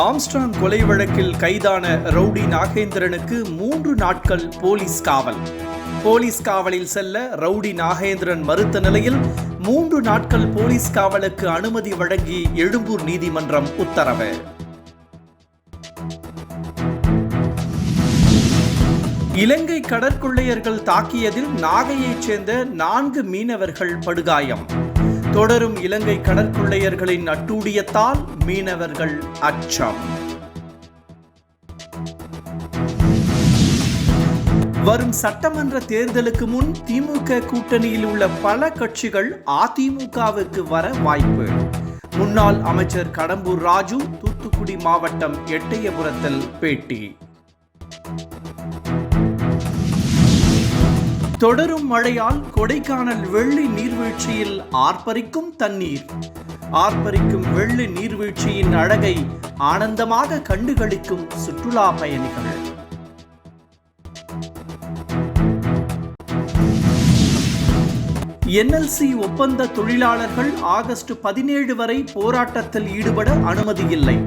Armstrong கொலை வழக்கில் கைதான ரவுடி நாகேந்திரனுக்கு 3 நாட்கள் போலீஸ் காவல். போலீஸ் காவலில் செல்ல ரவுடி நாகேந்திரன் மறுத்த நிலையில் 3 நாட்கள் போலீஸ் காவலுக்கு அனுமதி வழங்கி எழும்பூர் நீதிமன்றம் உத்தரவு. இலங்கை கடற்கொள்ளையர்கள் தாக்கியதில் நாகையைச் சேர்ந்த 4 மீனவர்கள் படுகாயம். தொடரும் இலங்கை கடற்கொள்ளையர்களின் அட்டூழியத்தால் மீனவர்கள் அச்சம். வரும் சட்டமன்ற தேர்தலுக்கு முன் திமுக கூட்டணியில் உள்ள பல கட்சிகள் அதிமுகவுக்கு வர வாய்ப்பு. முன்னாள் அமைச்சர் கடம்பூர் ராஜு தூத்துக்குடி மாவட்டம் எட்டயபுரத்தில் பேட்டி. தொடரும் மழையால் கொடைக்கானல் வெள்ளி நீர்வீழ்ச்சியில் ஆர்ப்பரிக்கும் தண்ணீர். ஆர்ப்பரிக்கும் வெள்ளி நீர்வீழ்ச்சியின் அழகை ஆனந்தமாக கண்டுகளிக்கும் சுற்றுலா பயணிகள். NLC ஒப்பந்த தொழிலாளர்கள் ஆகஸ்ட் 17 வரை போராட்டத்தில் ஈடுபட அனுமதி இல்லை.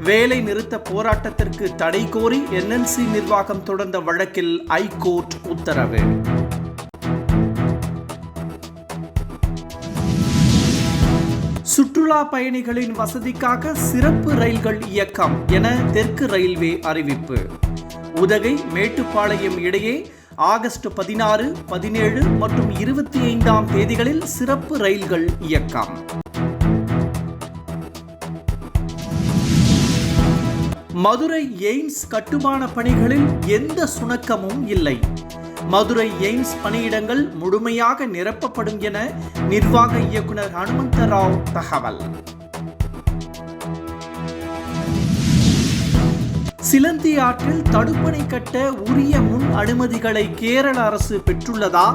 வேலை நிறுத்த போராட்டத்திற்கு தடை கோரி NLC நிர்வாகம் தொடர்ந்த வழக்கில் ஐகோர்ட் உத்தரவு. சுற்றுலா பயணிகளின் வசதிக்காக சிறப்பு ரயில்கள் இயக்கம் என தெற்கு ரயில்வே அறிவிப்பு. உதகை மேட்டுப்பாளையம் இடையே ஆகஸ்ட் 16, 17 மற்றும் 25ஆம் தேதிகளில் சிறப்பு ரயில்கள் இயக்கம். மதுரை எய்ம்ஸ் கட்டுமான பணிகளில் எந்த சுணக்கமும் இல்லை. மதுரை எய்ம்ஸ் பணியிடங்கள் முழுமையாக நிரப்பப்படும் என நிர்வாக இயக்குனர் ஹனுமந்தராவ் தகவல். சிலந்தி ஆற்றில் தடுப்பணை கட்ட உரிய முன் அனுமதிகளை கேரள அரசு பெற்றுள்ளதா?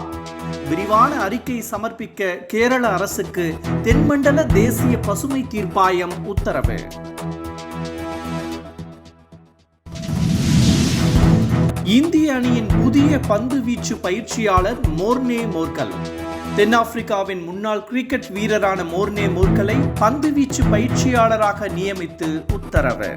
விரிவான அறிக்கை சமர்ப்பிக்க கேரள அரசுக்கு தென்மண்டல தேசிய பசுமை தீர்ப்பாயம் உத்தரவு. இந்திய அணியின் புதிய பந்து வீச்சு பயிற்சியாளர் மோர்னே மோர்கல். தென்னாப்பிரிக்காவின் முன்னாள் கிரிக்கெட் வீரரான மோர்னே மோர்கலை பந்து வீச்சு பயிற்சியாளராக நியமித்து உத்தரவு.